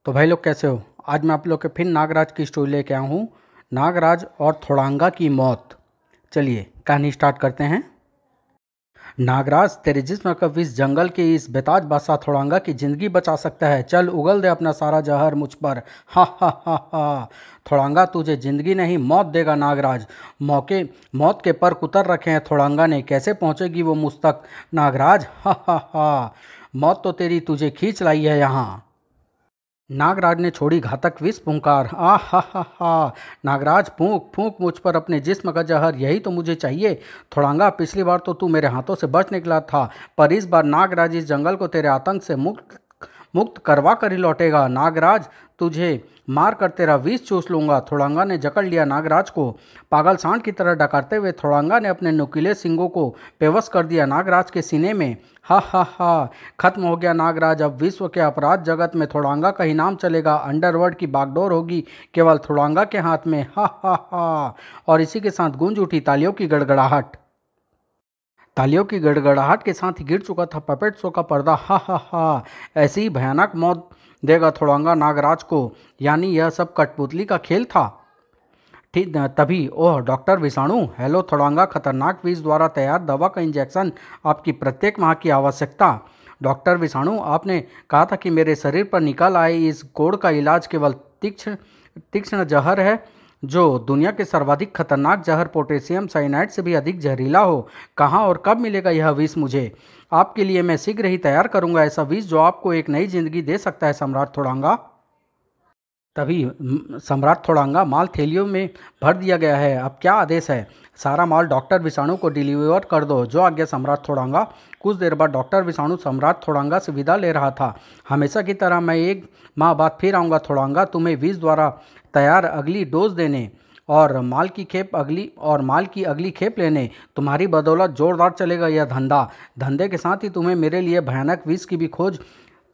तो भाई लोग कैसे हो। आज मैं आप लोग के फिर नागराज की स्टोरी लेके आया हूँ। नागराज और थोड़ांगा की मौत। चलिए कहानी स्टार्ट करते हैं। नागराज, तेरे जिस्म का विष जंगल के इस बेताज बादशाह थोड़ांगा की जिंदगी बचा सकता है। चल उगल दे अपना सारा जहर मुझ पर। हा हा हा हा। थोड़ांगा तुझे जिंदगी नहीं मौत देगा नागराज। मौत के पर कुतर रखे हैं थोड़ांगा ने, कैसे पहुंचेगी वो मुझ तक नागराज। हा हा हा। मौत तो तेरी तुझे खींच लाई है यहाँ। नागराज ने छोड़ी घातक विष फूंकार। आ हा। नागराज, फूंक फूंक मुझ पर अपने जिस्म का जहर, यही तो मुझे चाहिए। थोड़ांगा, पिछली बार तो तू मेरे हाथों से बच निकला था, पर इस बार नागराज इस जंगल को तेरे आतंक से मुक्त मुक्त करवा कर ही लौटेगा। नागराज, तुझे मार कर तेरा विष चूस लूंगा। थोड़ांगा ने जकड़ लिया नागराज को। पागल सांड की तरह डकारते हुए थोड़ांगा ने अपने नुकीले सिंगों को पेवश कर दिया नागराज के सीने में। हा हा हा। खत्म हो गया नागराज। अब विश्व के अपराध जगत में थोड़ांगा का ही नाम चलेगा। अंडरवर्ल्ड की बागडोर होगी केवल थोड़ांगा के हाथ में। हा हा हा। और इसी के साथ गूंज उठी तालियों की गड़गड़ाहट। तालियों की गड़गड़ाहट के साथ ही गिर चुका था पपेट शो का पर्दा। हा हा हा। ऐसी ही भयानक मौत देगा थोड़ांगा नागराज को, यानी यह सब कठपुतली का खेल था। ठीक तभी, ओह डॉक्टर विषाणु। हेलो थोड़ांगा, खतरनाक विष द्वारा तैयार दवा का इंजेक्शन आपकी प्रत्येक माह की आवश्यकता। डॉक्टर विषाणु, आपने कहा था कि मेरे शरीर पर निकल आए इस कोड़ का इलाज केवल तीक्ष्ण तीक्ष्ण जहर है, जो दुनिया के सर्वाधिक खतरनाक जहर पोटेशियम साइनाइड से भी अधिक जहरीला हो। कहाँ और कब मिलेगा यह विष मुझे? आपके लिए मैं शीघ्र ही तैयार करूंगा ऐसा विष जो आपको एक नई जिंदगी दे सकता है सम्राट थोड़ांगा। तभी सम्राट थोड़ांगा, माल थैलियों में भर दिया गया है, अब क्या आदेश है? सारा माल डॉक्टर विषाणु को डिलीवर कर दो। जो आज्ञा सम्राट थोड़ांगा। कुछ देर बाद डॉक्टर विषाणु सम्राट थोड़ांगा से विदा ले रहा था। हमेशा की तरह मैं 1 माह बाद फिर आऊँगा थोड़ांगा, तुम्हें विष द्वारा तैयार अगली डोज देने और माल की अगली खेप लेने। तुम्हारी बदौलत जोरदार चलेगा यह धंधा। धंधे के साथ ही तुम्हें मेरे लिए भयानक विष की भी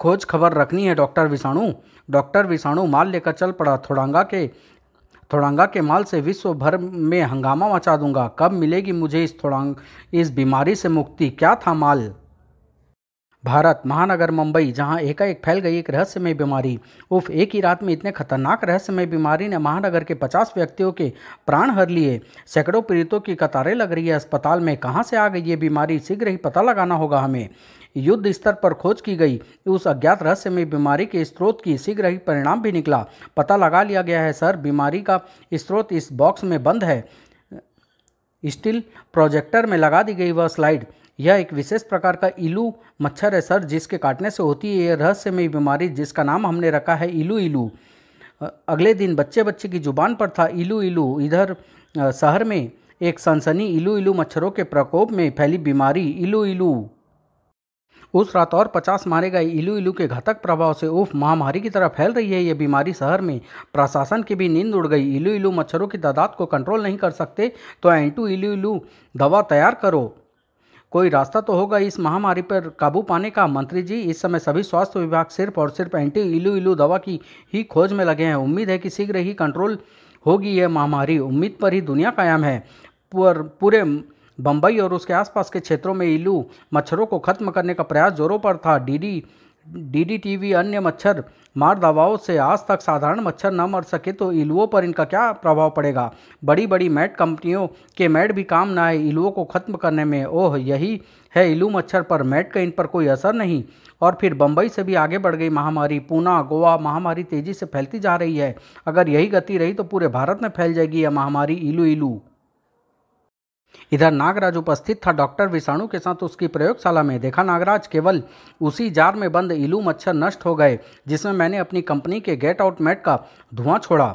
खोज खबर रखनी है डॉक्टर विषाणु। डॉक्टर विषाणु माल लेकर चल पड़ा। थोड़ांगा के माल से विश्व भर में हंगामा मचा दूंगा। कब मिलेगी मुझे इस बीमारी से मुक्ति? क्या था माल? भारत महानगर मुंबई, जहां एकाएक फैल गई एक रहस्यमय बीमारी। उफ, एक ही रात में इतने खतरनाक रहस्यमय बीमारी ने महानगर के 50 व्यक्तियों के प्राण हर लिए। सैकड़ों पीड़ितों की कतारें लग रही है अस्पताल में। कहां से आ गई ये बीमारी? शीघ्र ही पता लगाना होगा हमें। युद्ध स्तर पर खोज की गई उस अज्ञात रहस्यमय बीमारी के स्रोत की। शीघ्र ही परिणाम भी निकला। पता लगा लिया गया है सर। बीमारी का स्रोत इस बॉक्स में बंद है। स्टील प्रोजेक्टर में लगा दी गई वह स्लाइड। यह एक विशेष प्रकार का इलू मच्छर है सर, जिसके काटने से होती है यह रहस्यमय बीमारी, जिसका नाम हमने रखा है इलू इलू। अगले दिन बच्चे बच्चे की जुबान पर था इलू इलू। इधर शहर में एक सनसनी इलू इलू मच्छरों के प्रकोप में फैली बीमारी इलू इलू। उस रात और 50 मारे गए इलू इलू के घातक प्रभाव से। उफ, महामारी की तरह फैल रही है ये बीमारी शहर में। प्रशासन की भी नींद उड़ गई। इलू इलू मच्छरों की तादाद को कंट्रोल नहीं कर सकते तो एंटू इलू इलू दवा तैयार करो। कोई रास्ता तो होगा इस महामारी पर काबू पाने का। मंत्री जी, इस समय सभी स्वास्थ्य विभाग सिर्फ और सिर्फ एंटी इलू इलू दवा की ही खोज में लगे हैं। उम्मीद है कि शीघ्र ही कंट्रोल होगी यह महामारी। उम्मीद पर ही दुनिया कायम है। पूरे बम्बई और उसके आसपास के क्षेत्रों में इलू मच्छरों को खत्म करने का प्रयास जोरों पर था। डीडीटीवी अन्य मच्छर मार दवाओं से आज तक साधारण मच्छर न मर सके तो इलुओं पर इनका क्या प्रभाव पड़ेगा? बड़ी बड़ी मैट कंपनियों के मैट भी काम न आए इलुओं को खत्म करने में। ओह, यही है इलू मच्छर, पर मैट का इन पर कोई असर नहीं। और फिर बम्बई से भी आगे बढ़ गई महामारी। पूना, गोवा, महामारी तेजी से फैलती जा रही है। अगर यही गति रही तो पूरे भारत में फैल जाएगी यह महामारी इलू इलू। इधर नागराज उपस्थित था डॉक्टर विषाणु के साथ उसकी प्रयोगशाला में। देखा नागराज, केवल उसी जार में बंद इलू मच्छर नष्ट हो गए जिसमें मैंने अपनी कंपनी के गेट आउट मैट का धुआं छोड़ा।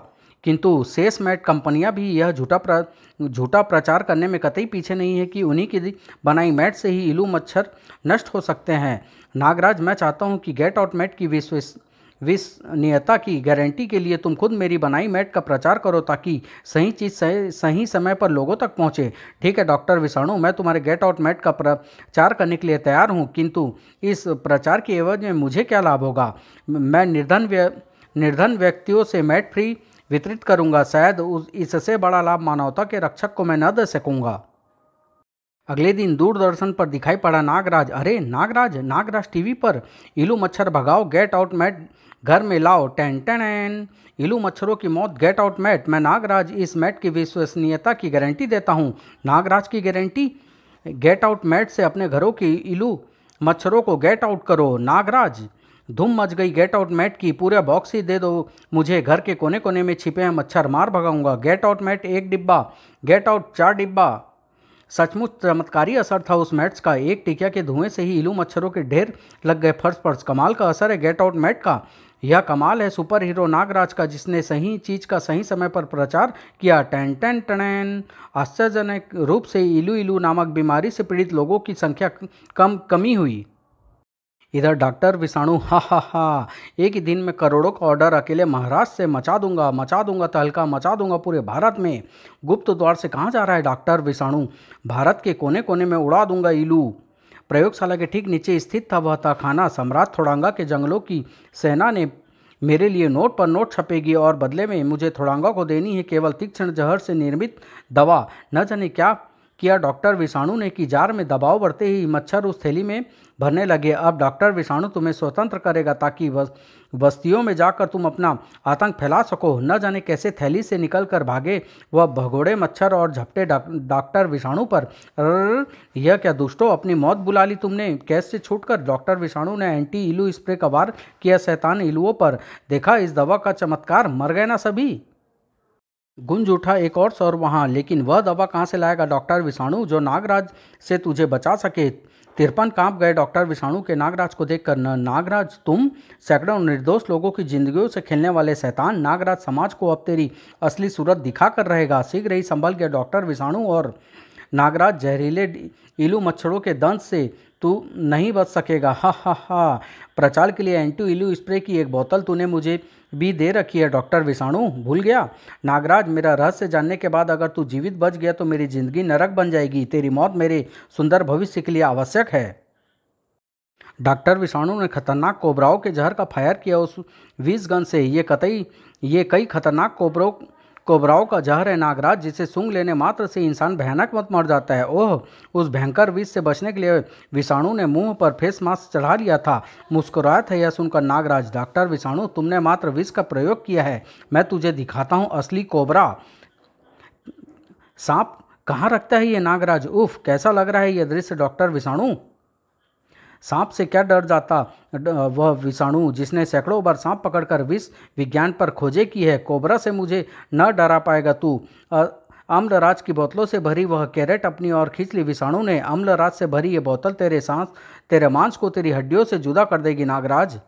किंतु शेष मैट कंपनियां भी यह झूठा प्रचार करने में कतई पीछे नहीं है कि उन्हीं की बनाई मैट से ही इलू मच्छर नष्ट हो सकते हैं। नागराज, मैं चाहता हूं कि गेट आउट मैट की विश्वसनीयता की गारंटी के लिए तुम खुद मेरी बनाई मैट का प्रचार करो, ताकि सही चीज़ सही समय पर लोगों तक पहुंचे। ठीक है डॉक्टर विषाणु, मैं तुम्हारे गेट आउट मैट का प्रचार करने के लिए तैयार हूं, किंतु इस प्रचार के एवज में मुझे क्या लाभ होगा? मैं निर्धन व्यक्तियों से मैट फ्री वितरित करूंगा। शायद इससे बड़ा लाभ मानवता के रक्षक को मैं न दे सकूंगा। अगले दिन दूरदर्शन पर दिखाई पड़ा नागराज। अरे नागराज टीवी पर। इलू मच्छर भगाओ, गेट आउट मैट घर में लाओ। Ten ten. इलू मच्छरों की मौत। Get out mat. मैं नागराज इस मैट की विश्वसनीयता की गारंटी देता हूँ। नागराज की गारंटी। गेट आउट मैट से अपने घरों की इलू मच्छरों को गेट आउट करो। नागराज। धूम मच गई गेट आउट मैट की। पूरा बॉक्स ही दे दो मुझे, घर के कोने कोने में छिपे हैं मच्छर मार भगाऊंगा। गेट आउट मैट 1 डिब्बा। गेट आउट 4 डिब्बा। सचमुच चमत्कारी असर था उस मैट्स का। एक टिकिया के धुएं से ही इलू मच्छरों के ढेर लग गए फर्श पर। कमाल का असर है गेट आउट मैट का। यह कमाल है सुपर हीरो नागराज का, जिसने सही चीज का सही समय पर प्रचार किया। Ten ten ten. आश्चर्यजनक रूप से इलू इलू नामक बीमारी से पीड़ित लोगों की संख्या कमी हुई। इधर डॉक्टर विषाणु, हा हा हा, एक ही दिन में करोड़ों का ऑर्डर अकेले महाराष्ट्र से मचा दूंगा तहलका मचा दूंगा पूरे भारत में। गुप्त द्वार से कहाँ जा रहा है डॉक्टर विषाणु? भारत के कोने कोने में उड़ा दूंगा इलू। प्रयोगशाला के ठीक नीचे स्थित था वह तहखाना। सम्राट थोड़ांगा के जंगलों की सेना ने मेरे लिए नोट पर नोट छपेगी और बदले में मुझे थोड़ांगा को देनी है केवल तीक्ष्ण जहर से निर्मित दवा। न जाने क्या किया डॉक्टर विषाणु ने कि जार में दबाव बढ़ते ही मच्छर उस थैली में भरने लगे। अब डॉक्टर विषाणु तुम्हें स्वतंत्र करेगा ताकि बस्तियों में जाकर तुम अपना आतंक फैला सको। न जाने कैसे थैली से निकल कर भागे वह भगोड़े मच्छर और झपटे डॉक्टर विषाणु पर। यह क्या दुष्टो, अपनी मौत बुला ली तुमने कैस से छूटकर। डॉक्टर विषाणु ने एंटी इलू स्प्रे का वार किया शैतान इलुओं पर। देखा इस दवा का चमत्कार, मर गए ना सभी। गुंज उठा एक और स्वर वहां। लेकिन वह दवा कहां से लाएगा डॉक्टर विषाणु जो नागराज से तुझे बचा सके? तिरपन कांप गए डॉक्टर विषाणु के नागराज को देखकर। नागराज तुम, सैकड़ों निर्दोष लोगों की जिंदगियों से खेलने वाले शैतान। नागराज समाज को अब तेरी असली सूरत दिखा कर रहेगा। शीघ्र ही संभल गया डॉक्टर विषाणु और नागराज। जहरीले इलू मच्छरों के दंश से तू नहीं बच सकेगा। हा हा हा। प्रचार के लिए एंटी इलू स्प्रे की एक बोतल तूने मुझे भी दे रखी है डॉक्टर विषाणु, भूल गया? नागराज, मेरा रहस्य जानने के बाद अगर तू जीवित बच गया तो मेरी जिंदगी नरक बन जाएगी। तेरी मौत मेरे सुंदर भविष्य के लिए आवश्यक है। डॉक्टर विषाणु ने खतरनाक कोबराओं के जहर का फायर किया उस विष गन से। ये कई खतरनाक कोबराओं का जहर है नागराज, जिसे सूंघ लेने मात्र से इंसान भयानक मत मर जाता है। ओह, उस भयंकर विष से बचने के लिए विषाणु ने मुंह पर फेस मास्क चढ़ा लिया था। मुस्कुराया था यह सुनकर नागराज। डॉक्टर विषाणु, तुमने मात्र विष का प्रयोग किया है, मैं तुझे दिखाता हूँ असली कोबरा। सांप कहाँ रखता है ये नागराज? उफ, कैसा लग रहा है यह दृश्य डॉक्टर विषाणु। सांप से क्या डर जाता वह विषाणु जिसने सैकड़ों बार सांप पकड़कर विष विज्ञान पर खोजे की है। कोबरा से मुझे न डरा पाएगा तू। अम्लराज की बोतलों से भरी वह कैरेट अपनी ओर खींच ली। विषाणु ने। अम्लराज से भरी ये बोतल तेरे मांस को तेरी हड्डियों से जुदा कर देगी नागराज।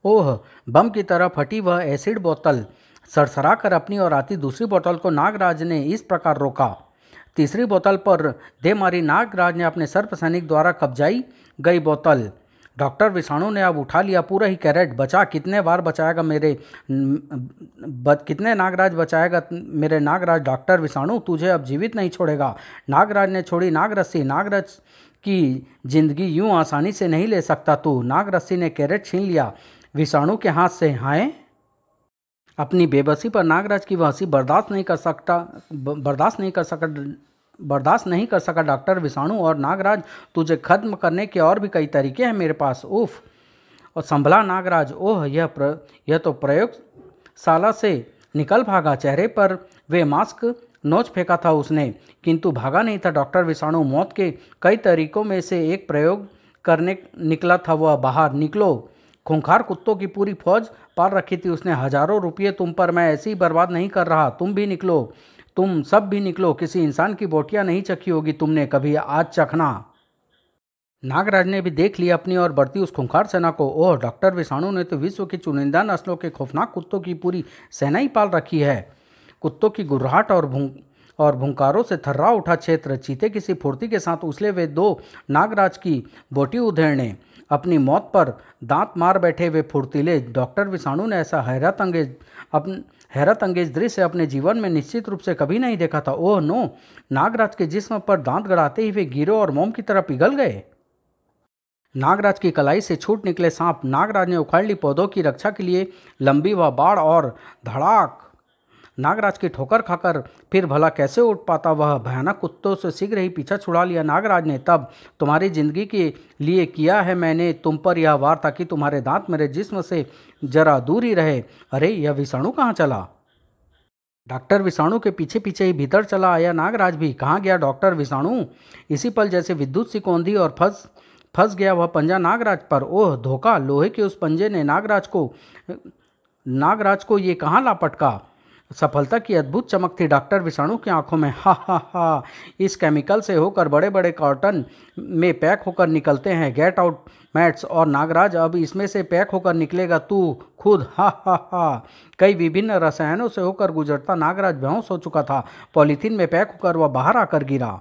ओह, बम की तरह फटी वह एसिड बोतल। सरसरा कर अपनी ओर आती दूसरी बोतल को नागराज ने इस प्रकार रोका। तीसरी बोतल पर दे मारी नागराज ने अपने सर्प सैनिक द्वारा कब्जाई गई बोतल। डॉक्टर विषाणु ने अब उठा लिया पूरा ही कैरेट। बचा कितने बार बचाएगा कितने नागराज बचाएगा मेरे नागराज? डॉक्टर विषाणु तुझे अब जीवित नहीं छोड़ेगा। नागराज ने छोड़ी नागरस्सी। नागराज की जिंदगी यूं आसानी से नहीं ले सकता तू। नागरस्सी ने कैरेट छीन लिया विषाणु के हाथ से। हाय, अपनी बेबसी पर नागराज की वह हंसी बर्दाश्त नहीं कर सका डॉक्टर विषाणु। और नागराज, तुझे खत्म करने के और भी कई तरीके हैं मेरे पास। उफ। और संभला नागराज। ओह, यह तो प्रयोगशाला से निकल भागा। चेहरे पर वे मास्क नोच फेंका था उसने, किंतु भागा नहीं था डॉक्टर विषाणु। मौत के कई तरीकों में से एक प्रयोग करने निकला था वह। बाहर निकलो। खूंखार कुत्तों की पूरी फौज पाल रखी थी उसने। हजारों रुपये तुम पर मैं ऐसे ही बर्बाद नहीं कर रहा। तुम भी निकलो, तुम सब भी निकलो। किसी इंसान की बोटियां नहीं चखी होगी तुमने कभी, आज चखना। नागराज ने भी देख लिया अपनी ओर बढ़ती उस खूंखार सेना को। ओह, डॉक्टर विषाणु ने तो विश्व की चुनिंदा नस्लों के खौफनाक कुत्तों की पूरी सेना ही पाल रखी है। कुत्तों की गुर्राहट और भूंकारों से थर्रा उठा क्षेत्र। चीते किसी फुर्ती के साथ उछले वे दो नागराज की बोटी उधेड़ने। अपनी मौत पर दांत मार बैठे वे फुर्तीले। डॉक्टर विषाणु ने ऐसा हैरत अंगेज दृश्य अपने जीवन में निश्चित रूप से कभी नहीं देखा था। ओह नो, नागराज के जिस्म पर दांत गड़ाते ही वे गिरो और मोम की तरह पिघल गए। नागराज की कलाई से छूट निकले सांप। नागराज ने उखाड़ ली पौधों की रक्षा के लिए लंबी वह बाड़ और धड़ाक नागराज की ठोकर खाकर फिर भला कैसे उठ पाता वह? भयानक कुत्तों से शीघ्र ही पीछा छुड़ा लिया नागराज ने। तब तुम्हारी जिंदगी के लिए किया है मैंने तुम पर यह वार ताकि तुम्हारे दांत मेरे जिस्म से जरा दूर ही रहे। अरे यह विषाणु कहाँ चला? डॉक्टर विषाणु के पीछे पीछे ही भीतर चला आया नागराज भी। कहाँ गया डॉक्टर विषाणु? इसी पल जैसे विद्युत सी कौंधी और फंस गया वह पंजा नागराज पर। ओह धोखा! लोहे के उस पंजे ने नागराज को ये कहाँ ला पटका? सफलता की अद्भुत चमक थी डॉक्टर विषाणु की आंखों में। हा हा हा, इस केमिकल से होकर बड़े बड़े कार्टन में पैक होकर निकलते हैं। Get out mats. और नागराज अब इसमें से पैक होकर निकलेगा तू खुद। हा हा हा। कई विभिन्न रसायनों से होकर गुजरता नागराज बेहोश हो चुका था। पॉलीथीन में पैक होकर वह बाहर आकर गिरा।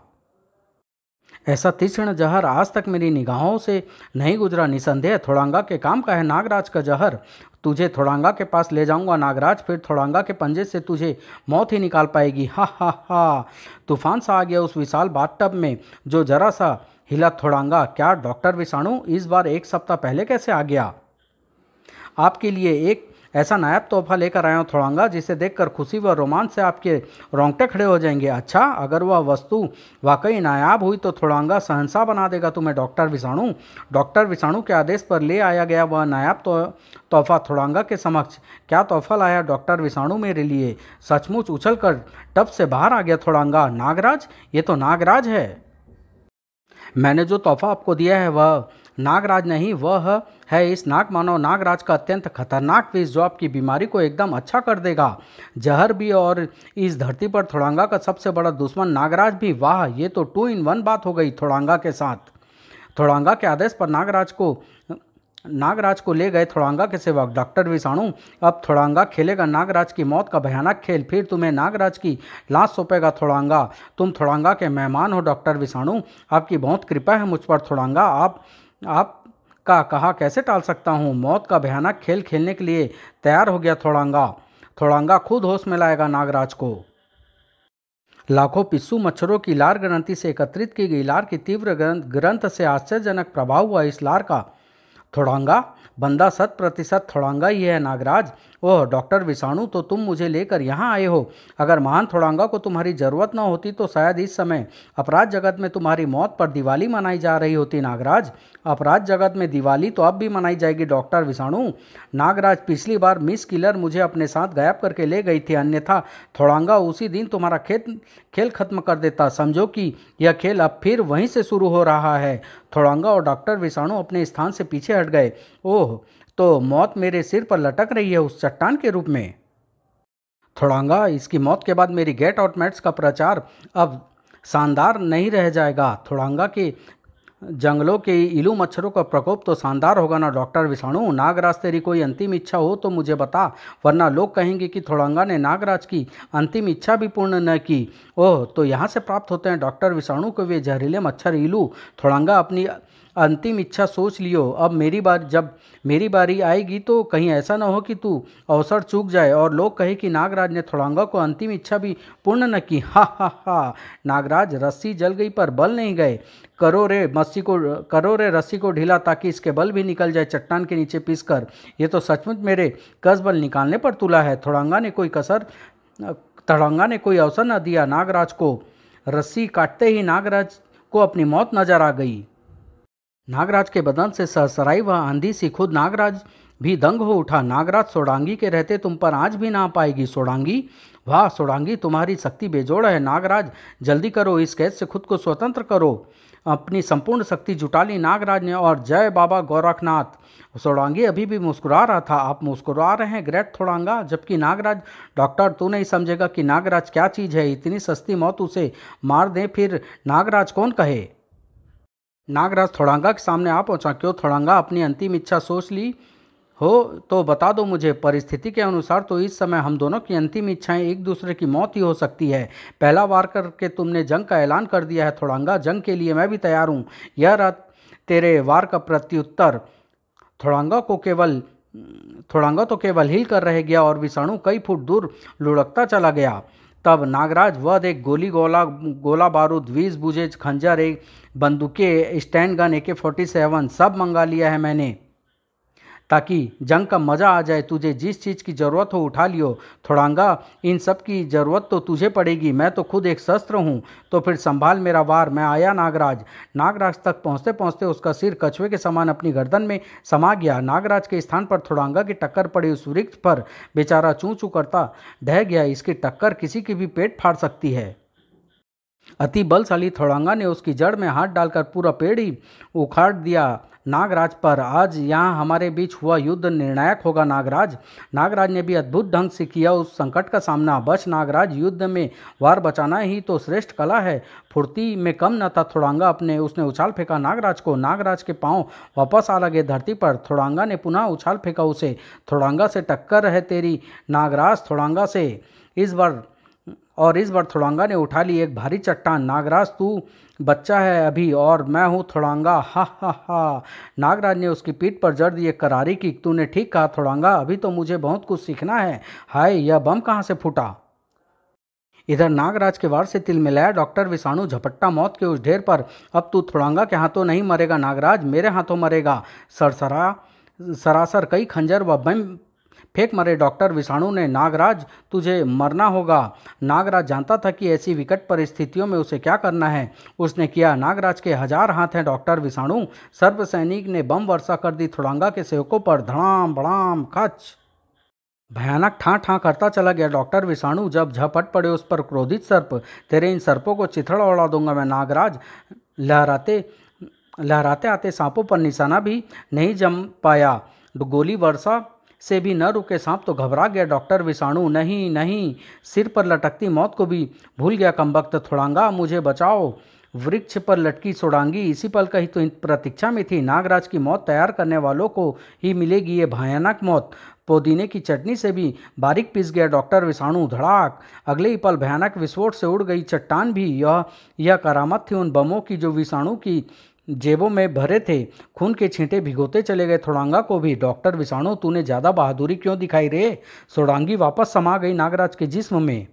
ऐसा तीक्ष्ण जहर आज तक मेरी निगाहों से नहीं गुजरा। निसंदेह थोड़ांगा के काम का है नागराज का जहर। तुझे थोड़ांगा के पास ले जाऊंगा नागराज, फिर थोड़ांगा के पंजे से तुझे मौत ही निकाल पाएगी। हा हा हा। तूफान सा आ गया उस विशाल बाथटब में जो जरा सा हिला। थोड़ांगा, क्या डॉक्टर विषाणु इस बार 1 सप्ताह पहले कैसे आ गया? आपके लिए एक ऐसा नायाब तोहफा लेकर आया हूँ थोड़ांगा, जिसे देखकर खुशी व रोमांच से आपके रोंगटे खड़े हो जाएंगे। अच्छा, अगर वह वस्तु वाकई नायाब हुई तो थोड़ांगा शहंशाह बना देगा तुम्हें डॉक्टर विषाणु। डॉक्टर विषाणु के आदेश पर ले आया गया वह नायाब तोहफा थोड़ांगा के समक्ष। क्या तोहफा लाया डॉक्टर विषाणु मेरे लिए? सचमुच उछलकर टब से बाहर आ गया थोड़ांगा। नागराज, ये तो नागराज है। मैंने जो तोहफा आपको दिया है वह नागराज नहीं, वह है इस नाग मानव नागराज का अत्यंत खतरनाक विष जो आपकी बीमारी को एकदम अच्छा कर देगा। जहर भी और इस धरती पर थोड़ांगा का सबसे बड़ा दुश्मन नागराज भी। वाह, ये तो 2 in 1 बात हो गई थोड़ांगा के साथ। थोड़ांगा के आदेश पर नागराज को ले गए थोड़ांगा के सेवक। डॉक्टर विषाणु, अब थोड़ांगा खेलेगा नागराज की मौत का भयानक खेल। फिर तुम्हें नागराज की लाश सौंपेगा थोड़ांगा। तुम थोड़ांगा के मेहमान हो डॉक्टर विषाणु। आपकी बहुत कृपा है मुझ पर थोड़ांगा। आप का कहा कैसे टाल सकता हूँ? मौत का भयानक खेल खेलने के लिए तैयार हो गया थोड़ांगा। थोड़ांगा खुद होश में लाएगा नागराज को। लाखों पिस्सू मच्छरों की लार ग्रंथि से एकत्रित की गई लार की तीव्र ग्रंथ से आश्चर्यजनक प्रभाव हुआ इस लार का। थोड़ांगा बंदा 100% थोड़ांगा ही है नागराज। ओह डॉक्टर विषाणु, तो तुम मुझे लेकर यहाँ आए हो। अगर महान थोड़ांगा को तुम्हारी ज़रूरत न होती तो शायद इस समय अपराध जगत में तुम्हारी मौत पर दिवाली मनाई जा रही होती नागराज। अपराध जगत में दिवाली तो अब भी मनाई जाएगी डॉक्टर विषाणु। नागराज, पिछली बार मिस किलर मुझे अपने साथ गायब करके ले गई थी, अन्यथा थोड़ांगा उसी दिन तुम्हारा खेल खत्म कर देता। समझो कि यह खेल अब फिर वहीं से शुरू हो रहा है। थोड़ांगा और डॉक्टर विषाणु अपने स्थान से पीछे हट गए। ओह, तो मौत मेरे सिर पर लटक रही है उस चट्टान के रूप में। थोड़ांगा, इसकी मौत के बाद मेरी गेट आउट मैट्स का प्रचार अब शानदार नहीं रह जाएगा। थोड़ांगा के जंगलों के इलू मच्छरों का प्रकोप तो शानदार होगा ना डॉक्टर विषाणु। नागराज, तेरी कोई अंतिम इच्छा हो तो मुझे बता, वरना लोग कहेंगे कि थोड़ांगा ने नागराज की अंतिम इच्छा भी पूर्ण न की। ओह, तो यहाँ से प्राप्त होते हैं डॉक्टर विषाणु को वे जहरीले मच्छर इलू। थोड़ांगा, अपनी अंतिम इच्छा सोच लियो। अब जब मेरी बारी आएगी तो कहीं ऐसा ना हो कि तू अवसर चूक जाए और लोग कहे कि नागराज ने थोड़ांगा को अंतिम इच्छा भी पूर्ण न की। हा हा हा। नागराज, रस्सी जल गई पर बल नहीं गए। करो रे रस्सी को ढीला ताकि इसके बल भी निकल जाए चट्टान के नीचे पीसकर। ये तो सचमुच मेरे कस बल निकालने पर तुला है। थोड़ांगा ने कोई अवसर न दिया नागराज को। रस्सी काटते ही नागराज को अपनी मौत नजर आ गई। नागराज के बदन से सरसराई व आंधी सी खुद नागराज भी दंग हो उठा। नागराज, सोडांगी के रहते तुम पर आज भी ना पाएगी सोडांगी। वाह सोडांगी, तुम्हारी शक्ति बेजोड़ है। नागराज, जल्दी करो, इस कैद से खुद को स्वतंत्र करो। अपनी संपूर्ण शक्ति जुटा ली नागराज ने और जय बाबा गोरखनाथ। सोडांगी अभी भी मुस्कुरा रहा था। आप मुस्कुरा रहे हैं ग्रेट थोड़ांगा? जबकि नागराज, डॉक्टर तू नहीं समझेगा कि नागराज क्या चीज़ है। इतनी सस्ती मौत उसे मार दें फिर नागराज कौन कहे। नागराज थोड़ांगा के सामने आ पहुंचा। क्यों थोड़ांगा, अपनी अंतिम इच्छा सोच ली हो तो बता दो मुझे। परिस्थिति के अनुसार तो इस समय हम दोनों की अंतिम इच्छाएं एक दूसरे की मौत ही हो सकती है। पहला वार करके तुमने जंग का ऐलान कर दिया है थोड़ांगा। जंग के लिए मैं भी तैयार हूँ। यह रहा तेरे वार का प्रत्युत्तर। थोड़ांगा तो केवल हिल कर रह गया और विषाणु कई फुट दूर लुढ़कता चला गया। तब नागराज, वह देख, गोला बारूद, 20 बूझे खंजर, एक बंदूकें, स्टैंड गन, AK-47 सब मंगा लिया है मैंने। ताकि जंग का मज़ा आ जाए। तुझे जिस चीज़ की ज़रूरत हो उठा लियो थोड़ांगा, इन सब की ज़रूरत तो तुझे पड़ेगी, मैं तो खुद एक शस्त्र हूँ। तो फिर संभाल मेरा वार, मैं आया नागराज। नागराज तक पहुँचते पहुँचते उसका सिर कछुए के समान अपनी गर्दन में समा गया। नागराज के स्थान पर थोड़ांगा की टक्कर पड़ी। उस वृक्ष पर बेचारा चूँ चूँ करता ढह गया। इसकी टक्कर किसी की भी पेट फाड़ सकती है। अति बलशाली थोड़ांगा ने उसकी जड़ में हाथ डालकर पूरा पेड़ ही उखाड़ दिया। नागराज पर आज यहाँ हमारे बीच हुआ युद्ध निर्णायक होगा नागराज। नागराज ने भी अद्भुत ढंग से किया उस संकट का सामना। बच नागराज, युद्ध में वार बचाना ही तो श्रेष्ठ कला है। फुर्ती में कम न था थोड़ांगा उसने उछाल फेंका नागराज को। नागराज के पांव वापस आ लगे धरती पर। थोड़ांगा ने पुनः उछाल फेंका उसे। थोड़ांगा से टक्कर है तेरी नागराज, थोड़ांगा से। इस बार थोड़ांगा ने उठा ली एक भारी चट्टान। नागराज तू बच्चा है अभी और मैं हूँ थोड़ांगा, हा हा हा। नागराज ने उसकी पीठ पर जड़ दी एक करारी की। तूने ठीक कहा थोड़ांगा, अभी तो मुझे बहुत कुछ सीखना है। हाय, यह बम कहाँ से फूटा? इधर नागराज के वार से तिलमिलाया डॉक्टर विषाणु झपट्टा मौत के उस ढेर पर। अब तू थोड़ांगा के हाथों नहीं मरेगा नागराज, मेरे हाथों मरेगा। सरासर कई खंजर व बम फेंक मरे डॉक्टर विषाणु ने। नागराज तुझे मरना होगा। नागराज जानता था कि ऐसी विकट परिस्थितियों में उसे क्या करना है। उसने किया। नागराज के 1000 हाथ हैं डॉक्टर विषाणु। सर्प सैनिक ने बम वर्षा कर दी थोड़ांगा के सेवकों पर। धड़ाम भड़ाम खच। भयानक ठां ठां करता चला गया डॉक्टर विषाणु। जब झपट पड़े उस पर क्रोधित सर्प, तेरे इन सर्पों को चिथड़ा उड़ा दूंगा मैं नागराज। लहराते लहराते आते सांपों पर निशाना भी नहीं जम पाया। गोली वर्षा से भी न रुके सांप तो घबरा गया डॉक्टर विषाणु। नहीं नहीं, सिर पर लटकती मौत को भी भूल गया कमबख्त थोड़ांगा, मुझे बचाओ। वृक्ष पर लटकी सोडांगी इसी पल का ही तो प्रतीक्षा में थी। नागराज की मौत तैयार करने वालों को ही मिलेगी ये भयानक मौत। पुदीने की चटनी से भी बारीक पिस गया डॉक्टर विषाणु। धड़ाक, अगले ही पल भयानक विस्फोट से उड़ गई चट्टान भी। यह करामत थी उन बमों की जो विषाणु की जेबों में भरे थे। खून के छींटे भिगोते चले गए थोड़ांगा को भी। डॉक्टर विषाणु, तूने ज्यादा बहादुरी क्यों दिखाई रे? सोडांगी वापस समा गई नागराज के जिस्म में।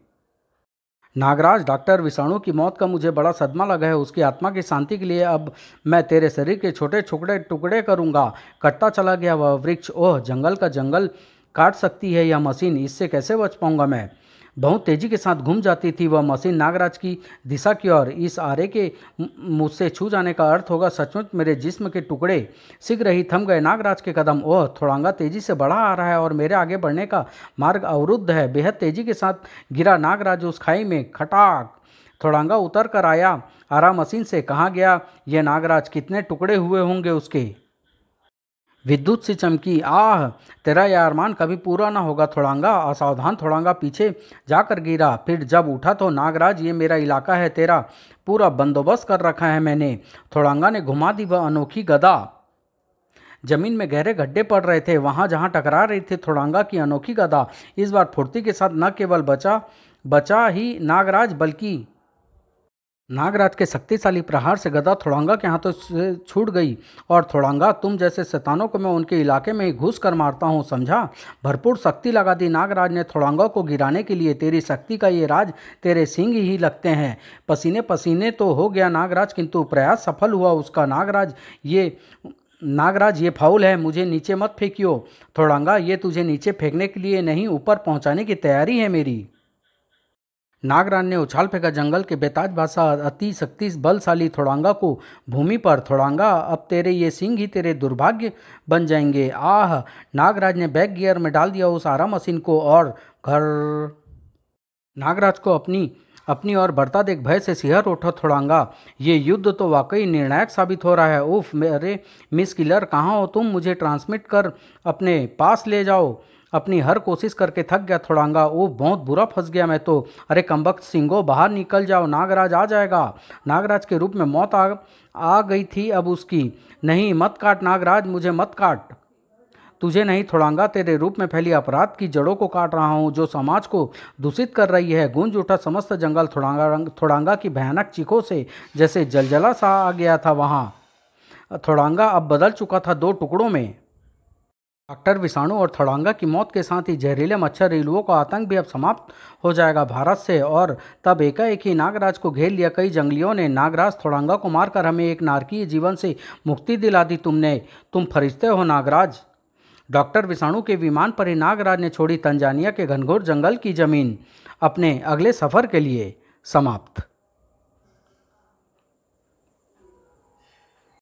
नागराज, डॉक्टर विषाणु की मौत का मुझे बड़ा सदमा लगा है। उसकी आत्मा की शांति के लिए अब मैं तेरे शरीर के छोटे छोटे टुकड़े करूंगा। कटता चला गया वह वृक्ष। ओह, जंगल का जंगल काट सकती है यह मशीन, इससे कैसे बच पाऊंगा मैं? बहुत तेजी के साथ घूम जाती थी वह मशीन नागराज की दिशा की ओर। इस आरे के मुझसे छू जाने का अर्थ होगा सचमुच मेरे जिस्म के टुकड़े। शीघ्र ही थम गए नागराज के कदम। ओह, थोड़ांगा तेजी से बढ़ा आ रहा है और मेरे आगे बढ़ने का मार्ग अवरुद्ध है। बेहद तेजी के साथ गिरा नागराज उस खाई में। खटाक, थोड़ांगा उतर कर आरा मशीन से। कहाँ गया ये नागराज? कितने टुकड़े हुए होंगे उसके? विद्युत सी चमकी। आह, तेरा यह अरमान कभी पूरा ना होगा थोड़ांगा। असावधान थोड़ांगा पीछे जाकर गिरा। फिर जब उठा तो नागराज, ये मेरा इलाका है, तेरा पूरा बंदोबस्त कर रखा है मैंने। थोड़ांगा ने घुमा दी वह अनोखी गदा। जमीन में गहरे गड्ढे पड़ रहे थे वहां जहां टकरा रही थी थोड़ांगा की अनोखी गदा। इस बार फुर्ती के साथ न केवल बचा ही नागराज, बल्कि नागराज के शक्तिशाली प्रहार से गदा थोड़ांगा के हाथों से छूट गई। और थोड़ांगा, तुम जैसे शैतानों को मैं उनके इलाके में ही घुस कर मारता हूँ, समझा? भरपूर शक्ति लगा दी नागराज ने थोड़ांगा को गिराने के लिए। तेरी शक्ति का ये राज तेरे सींग ही लगते हैं। पसीने पसीने तो हो गया नागराज, किंतु प्रयास सफल हुआ उसका। नागराज ये फाउल है, मुझे नीचे मत फेंकियो। थोड़ांगा, ये तुझे नीचे फेंकने के लिए नहीं, ऊपर पहुंचाने की तैयारी है मेरी। नागराज ने उछाल फेंका जंगल के बेताज बादशाह अति शक्ति बलशाली थोड़ांगा को भूमि पर। थोड़ांगा, अब तेरे ये सिंह ही तेरे दुर्भाग्य बन जाएंगे। आह, नागराज ने बैक गियर में डाल दिया उस आरा मशीन को और घर। नागराज को अपनी ओर बढ़ता देख भय से सिहर उठा थोड़ांगा। ये युद्ध तो वाकई निर्णायक साबित हो रहा है। उफ, मेरे मिस किलर, कहाँ हो तुम? मुझे ट्रांसमिट कर अपने पास ले जाओ। अपनी हर कोशिश करके थक गया थोड़ांगा। ओ, बहुत बुरा फंस गया मैं तो। अरे कमबख्त सिंगो, बाहर निकल जाओ, नागराज आ जाएगा। नागराज के रूप में मौत आ गई थी अब उसकी। नहीं, मत काट नागराज, मुझे मत काट। तुझे नहीं थोड़ांगा, तेरे रूप में फैली अपराध की जड़ों को काट रहा हूँ जो समाज को दूषित कर रही है। गूंज उठा समस्त जंगल थोड़ांगा की भयानक चीखों से, जैसे जलजला सा आ गया था वहाँ। थोड़ांगा अब बदल चुका था दो टुकड़ों में। डॉक्टर विषाणु और थोड़ांगा की मौत के साथ ही जहरीले मच्छर रेलुओं का आतंक भी अब समाप्त हो जाएगा भारत से। और तब एकाएक ही नागराज को घेर लिया कई जंगलियों ने। नागराज, थोड़ांगा को मारकर हमें एक नारकीय जीवन से मुक्ति दिला दी तुमने। तुम फरिश्ते हो नागराज। डॉक्टर विषाणु के विमान पर ही नागराज ने छोड़ी तंजानिया के घनघोर जंगल की जमीन। अपने अगले सफर के लिए समाप्त।